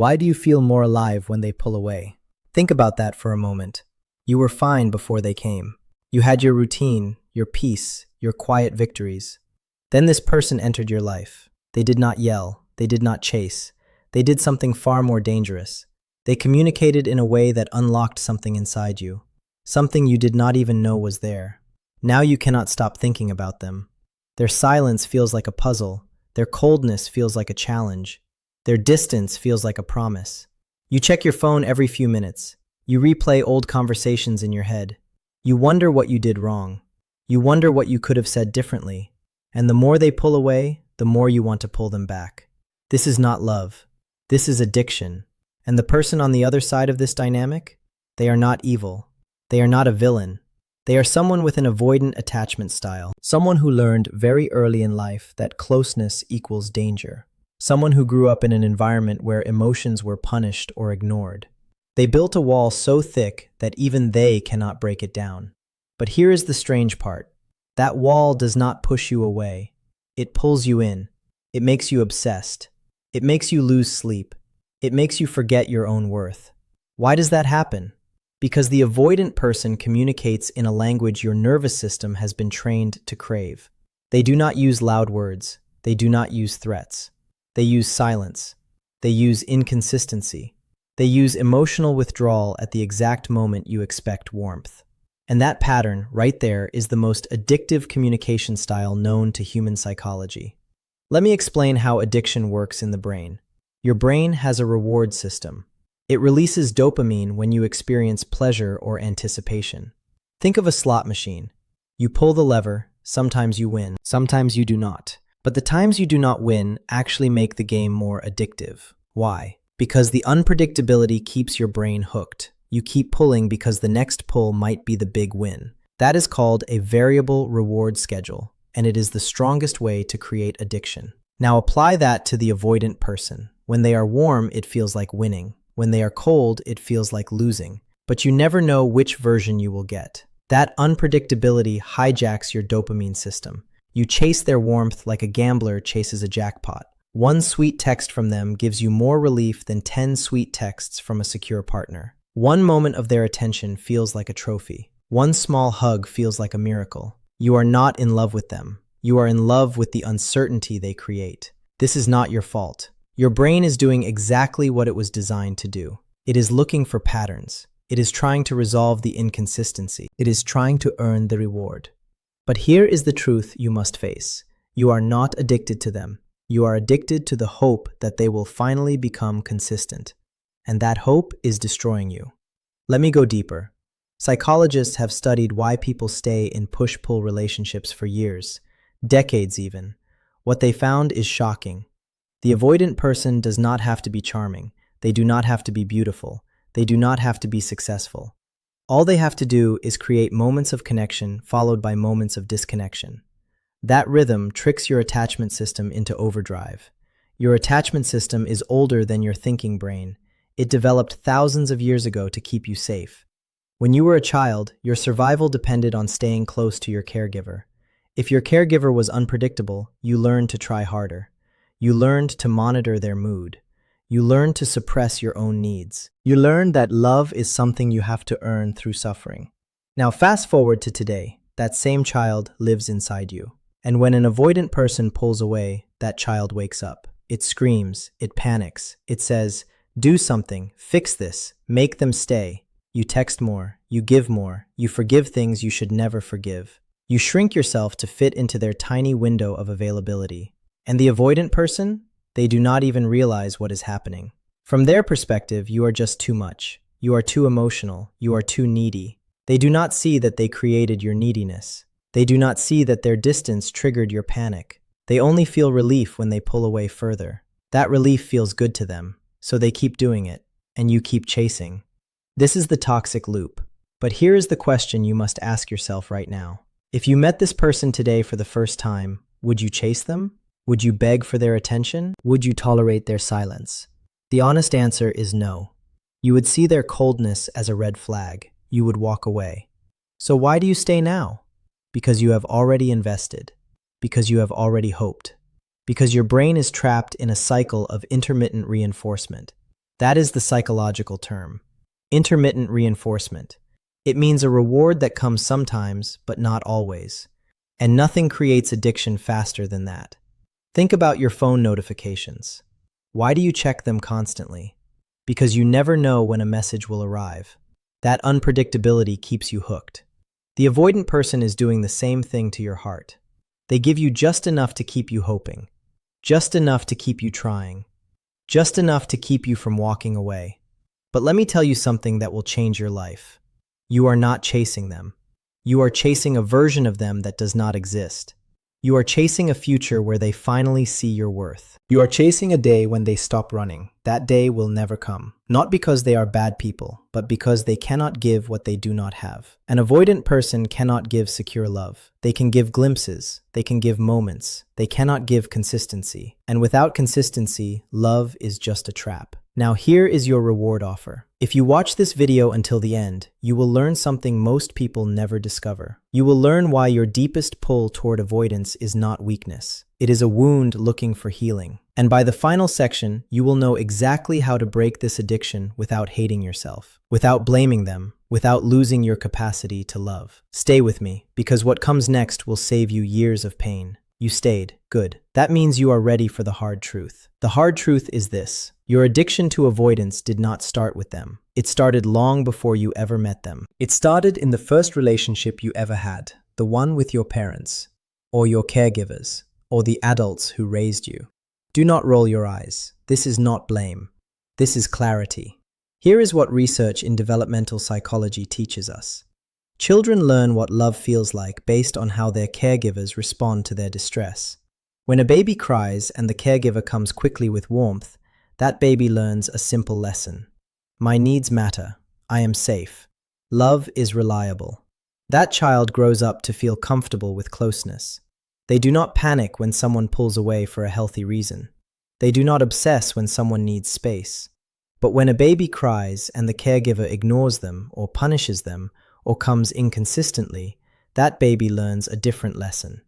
Why do you feel more alive when they pull away? Think about that for a moment. You were fine before they came. You had your routine, your peace, your quiet victories. Then this person entered your life. They did not yell. They did not chase. They did something far more dangerous. They communicated in a way that unlocked something inside you. Something you did not even know was there. Now you cannot stop thinking about them. Their silence feels like a puzzle. Their coldness feels like a challenge. Their distance feels like a promise. You check your phone every few minutes. You replay old conversations in your head. You wonder what you did wrong. You wonder what you could have said differently. And the more they pull away, the more you want to pull them back. This is not love. This is addiction. And the person on the other side of this dynamic? They are not evil. They are not a villain. They are someone with an avoidant attachment style. Someone who learned very early in life that closeness equals danger. Someone who grew up in an environment where emotions were punished or ignored. They built a wall so thick that even they cannot break it down. But here is the strange part. That wall does not push you away. It pulls you in. It makes you obsessed. It makes you lose sleep. It makes you forget your own worth. Why does that happen? Because the avoidant person communicates in a language your nervous system has been trained to crave. They do not use loud words. They do not use threats. They use silence. They use inconsistency. They use emotional withdrawal at the exact moment you expect warmth. And that pattern, right there, is the most addictive communication style known to human psychology. Let me explain how addiction works in the brain. Your brain has a reward system. It releases dopamine when you experience pleasure or anticipation. Think of a slot machine. You pull the lever, sometimes you win, sometimes you do not. But the times you do not win actually make the game more addictive. Why? Because the unpredictability keeps your brain hooked. You keep pulling because the next pull might be the big win. That is called a variable reward schedule, and it is the strongest way to create addiction. Now apply that to the avoidant person. When they are warm, it feels like winning. When they are cold, it feels like losing. But you never know which version you will get. That unpredictability hijacks your dopamine system. You chase their warmth like a gambler chases a jackpot. One sweet text from them gives you more relief than 10 sweet texts from a secure partner. One moment of their attention feels like a trophy. One small hug feels like a miracle. You are not in love with them. You are in love with the uncertainty they create. This is not your fault. Your brain is doing exactly what it was designed to do. It is looking for patterns. It is trying to resolve the inconsistency. It is trying to earn the reward. But here is the truth you must face. You are not addicted to them. You are addicted to the hope that they will finally become consistent. And that hope is destroying you. Let me go deeper. Psychologists have studied why people stay in push-pull relationships for years, decades even. What they found is shocking. The avoidant person does not have to be charming. They do not have to be beautiful. They do not have to be successful. All they have to do is create moments of connection followed by moments of disconnection. That rhythm tricks your attachment system into overdrive. Your attachment system is older than your thinking brain. It developed thousands of years ago to keep you safe. When you were a child, your survival depended on staying close to your caregiver. If your caregiver was unpredictable, you learned to try harder. You learned to monitor their mood. You learned to suppress your own needs. You learned that love is something you have to earn through suffering. Now fast forward to today. That same child lives inside you. And when an avoidant person pulls away, that child wakes up. It screams, it panics, it says, "Do something, fix this, make them stay." You text more, you give more, you forgive things you should never forgive. You shrink yourself to fit into their tiny window of availability. And the avoidant person? They do not even realize what is happening. From their perspective, you are just too much. You are too emotional. You are too needy. They do not see that they created your neediness. They do not see that their distance triggered your panic. They only feel relief when they pull away further. That relief feels good to them, so they keep doing it, and you keep chasing. This is the toxic loop. But here is the question you must ask yourself right now. If you met this person today for the first time, would you chase them? Would you beg for their attention? Would you tolerate their silence? The honest answer is no. You would see their coldness as a red flag. You would walk away. So why do you stay now? Because you have already invested. Because you have already hoped. Because your brain is trapped in a cycle of intermittent reinforcement. That is the psychological term. Intermittent reinforcement. It means a reward that comes sometimes, but not always. And nothing creates addiction faster than that. Think about your phone notifications. Why do you check them constantly? Because you never know when a message will arrive. That unpredictability keeps you hooked. The avoidant person is doing the same thing to your heart. They give you just enough to keep you hoping, just enough to keep you trying, just enough to keep you from walking away. But let me tell you something that will change your life. You are not chasing them. You are chasing a version of them that does not exist. You are chasing a future where they finally see your worth. You are chasing a day when they stop running. That day will never come. Not because they are bad people, but because they cannot give what they do not have. An avoidant person cannot give secure love. They can give glimpses. They can give moments. They cannot give consistency. And without consistency, love is just a trap. Now here is your reward offer. If you watch this video until the end, you will learn something most people never discover. You will learn why your deepest pull toward avoidance is not weakness. It is a wound looking for healing. And by the final section, you will know exactly how to break this addiction without hating yourself, without blaming them, without losing your capacity to love. Stay with me, because what comes next will save you years of pain. You stayed. Good. That means you are ready for the hard truth. The hard truth is this. Your addiction to avoidance did not start with them. It started long before you ever met them. It started in the first relationship you ever had, the one with your parents, or your caregivers, or the adults who raised you. Do not roll your eyes. This is not blame. This is clarity. Here is what research in developmental psychology teaches us. Children learn what love feels like based on how their caregivers respond to their distress. When a baby cries and the caregiver comes quickly with warmth, that baby learns a simple lesson. My needs matter. I am safe. Love is reliable. That child grows up to feel comfortable with closeness. They do not panic when someone pulls away for a healthy reason. They do not obsess when someone needs space. But when a baby cries and the caregiver ignores them or punishes them or comes inconsistently, that baby learns a different lesson.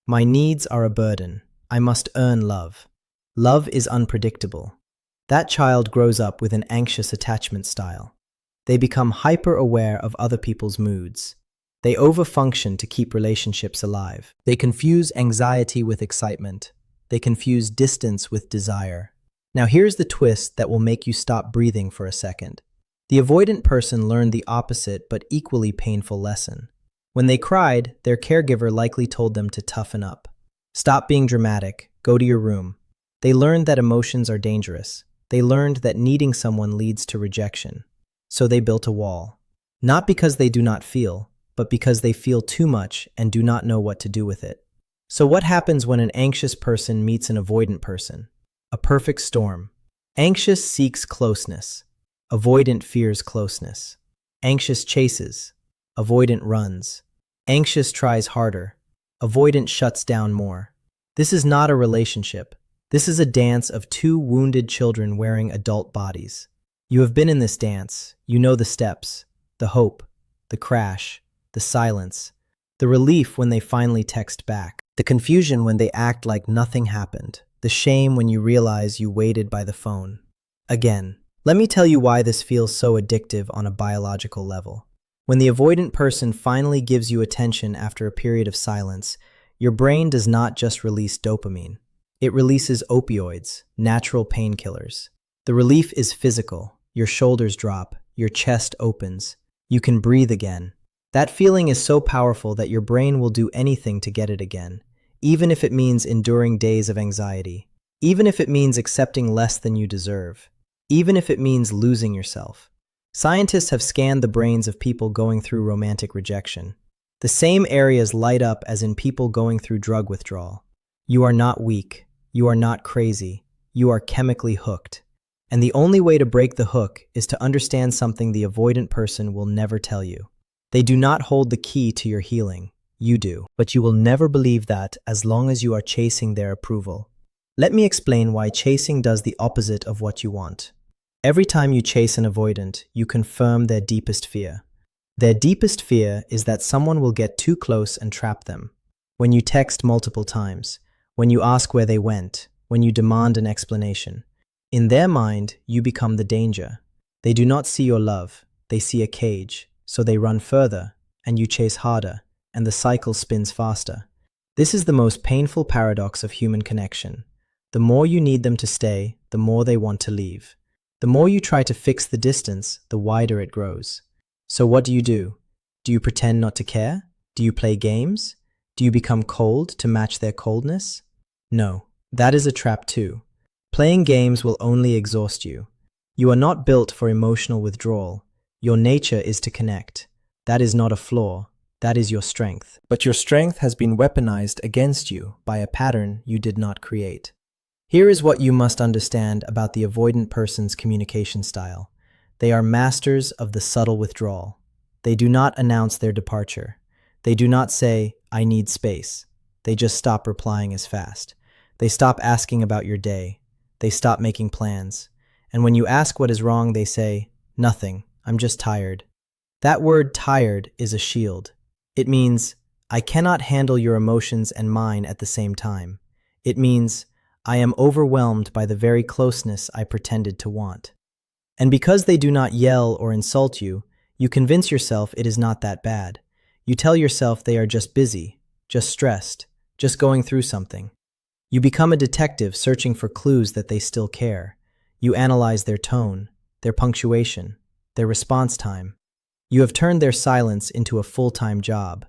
My needs are a burden. I must earn love. Love is unpredictable. That child grows up with an anxious attachment style. They become hyper-aware of other people's moods. They overfunction to keep relationships alive. They confuse anxiety with excitement. They confuse distance with desire. Now here's the twist that will make you stop breathing for a second. The avoidant person learned the opposite but equally painful lesson. When they cried, their caregiver likely told them to toughen up. Stop being dramatic. Go to your room. They learned that emotions are dangerous. They learned that needing someone leads to rejection. So they built a wall. Not because they do not feel, but because they feel too much and do not know what to do with it. So what happens when an anxious person meets an avoidant person? A perfect storm. Anxious seeks closeness. Avoidant fears closeness. Anxious chases. Avoidant runs. Anxious tries harder. Avoidant shuts down more. This is not a relationship. This is a dance of two wounded children wearing adult bodies. You have been in this dance. You know the steps, the hope, the crash, the silence, the relief when they finally text back, the confusion when they act like nothing happened, the shame when you realize you waited by the phone. Again, let me tell you why this feels so addictive on a biological level. When the avoidant person finally gives you attention after a period of silence, your brain does not just release dopamine. It releases opioids, natural painkillers. The relief is physical. Your shoulders drop, your chest opens. You can breathe again. That feeling is so powerful that your brain will do anything to get it again, even if it means enduring days of anxiety, even if it means accepting less than you deserve, even if it means losing yourself. Scientists have scanned the brains of people going through romantic rejection. The same areas light up as in people going through drug withdrawal. You are not weak. You are not crazy. You are chemically hooked. And the only way to break the hook is to understand something the avoidant person will never tell you. They do not hold the key to your healing. You do. But you will never believe that as long as you are chasing their approval. Let me explain why chasing does the opposite of what you want. Every time you chase an avoidant, you confirm their deepest fear. Their deepest fear is that someone will get too close and trap them. When you text multiple times, when you ask where they went, when you demand an explanation, In their mind, you become the danger. They do not see your love, they see a cage, so they run further, and you chase harder, and the cycle spins faster. This is the most painful paradox of human connection. The more you need them to stay, the more they want to leave. The more you try to fix the distance, the wider it grows. So what do? Do you pretend not to care? Do you play games? Do you become cold to match their coldness? No, that is a trap too. Playing games will only exhaust you. You are not built for emotional withdrawal. Your nature is to connect. That is not a flaw. That is your strength. But your strength has been weaponized against you by a pattern you did not create. Here is what you must understand about the avoidant person's communication style. They are masters of the subtle withdrawal. They do not announce their departure. They do not say, "I need space." They just stop replying as fast. They stop asking about your day. They stop making plans. And when you ask what is wrong, they say, "Nothing, I'm just tired." That word tired is a shield. It means, I cannot handle your emotions and mine at the same time. It means, I am overwhelmed by the very closeness I pretended to want. And because they do not yell or insult you, you convince yourself it is not that bad. You tell yourself they are just busy, just stressed, just going through something. You become a detective searching for clues that they still care. You analyze their tone, their punctuation, their response time. You have turned their silence into a full-time job.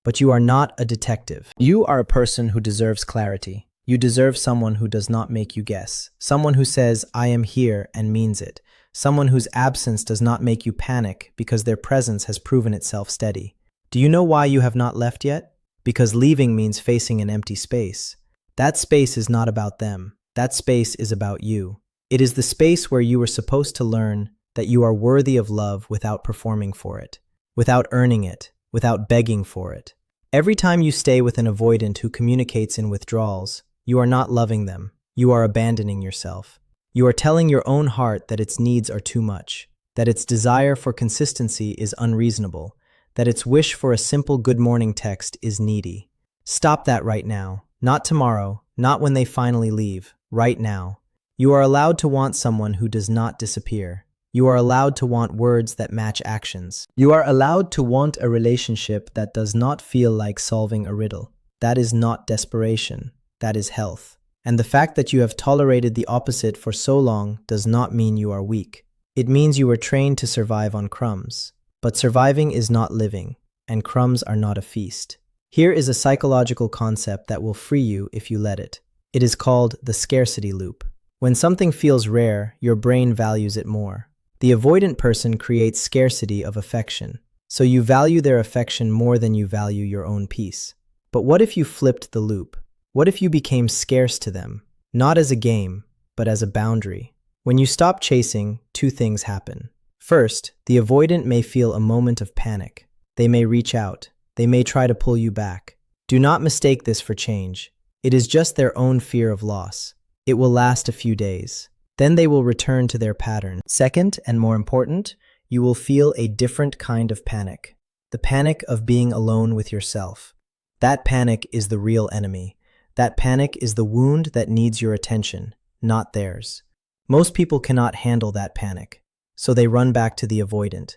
But you are not a detective. You are a person who deserves clarity. You deserve someone who does not make you guess. Someone who says, "I am here," and means it. Someone whose absence does not make you panic because their presence has proven itself steady. Do you know why you have not left yet? Because leaving means facing an empty space. That space is not about them. That space is about you. It is the space where you were supposed to learn that you are worthy of love without performing for it, without earning it, without begging for it. Every time you stay with an avoidant who communicates in withdrawals, you are not loving them. You are abandoning yourself. You are telling your own heart that its needs are too much, that its desire for consistency is unreasonable, that its wish for a simple good morning text is needy. Stop that right now. Not tomorrow, not when they finally leave, right now. You are allowed to want someone who does not disappear. You are allowed to want words that match actions. You are allowed to want a relationship that does not feel like solving a riddle. That is not desperation. That is health. And the fact that you have tolerated the opposite for so long does not mean you are weak. It means you were trained to survive on crumbs. But surviving is not living, and crumbs are not a feast. Here is a psychological concept that will free you if you let it. It is called the scarcity loop. When something feels rare, your brain values it more. The avoidant person creates scarcity of affection, so you value their affection more than you value your own peace. But what if you flipped the loop? What if you became scarce to them, not as a game, but as a boundary? When you stop chasing, two things happen. First, the avoidant may feel a moment of panic. They may reach out. They may try to pull you back. Do not mistake this for change. It is just their own fear of loss. It will last a few days. Then they will return to their pattern. Second, and more important, you will feel a different kind of panic. The panic of being alone with yourself. That panic is the real enemy. That panic is the wound that needs your attention, not theirs. Most people cannot handle that panic, so they run back to the avoidant.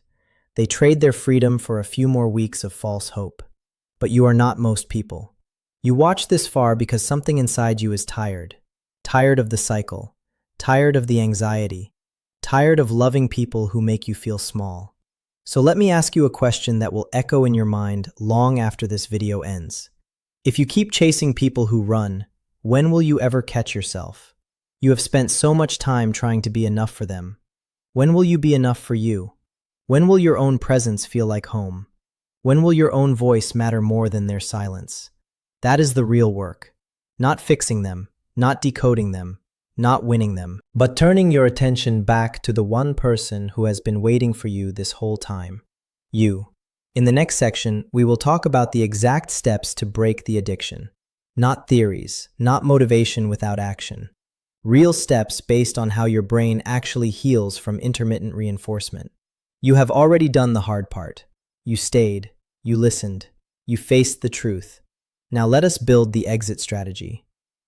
They trade their freedom for a few more weeks of false hope. But you are not most people. You watch this far because something inside you is tired. Tired of the cycle. Tired of the anxiety. Tired of loving people who make you feel small. So let me ask you a question that will echo in your mind long after this video ends. If you keep chasing people who run, when will you ever catch yourself? You have spent so much time trying to be enough for them. When will you be enough for you? When will your own presence feel like home? When will your own voice matter more than their silence? That is the real work. Not fixing them, not decoding them, not winning them, but turning your attention back to the one person who has been waiting for you this whole time. You. In the next section, we will talk about the exact steps to break the addiction. Not theories, not motivation without action. Real steps based on how your brain actually heals from intermittent reinforcement. You have already done the hard part. You stayed, you listened, you faced the truth. Now let us build the exit strategy.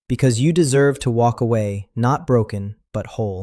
because you deserve to walk away, not broken, but whole.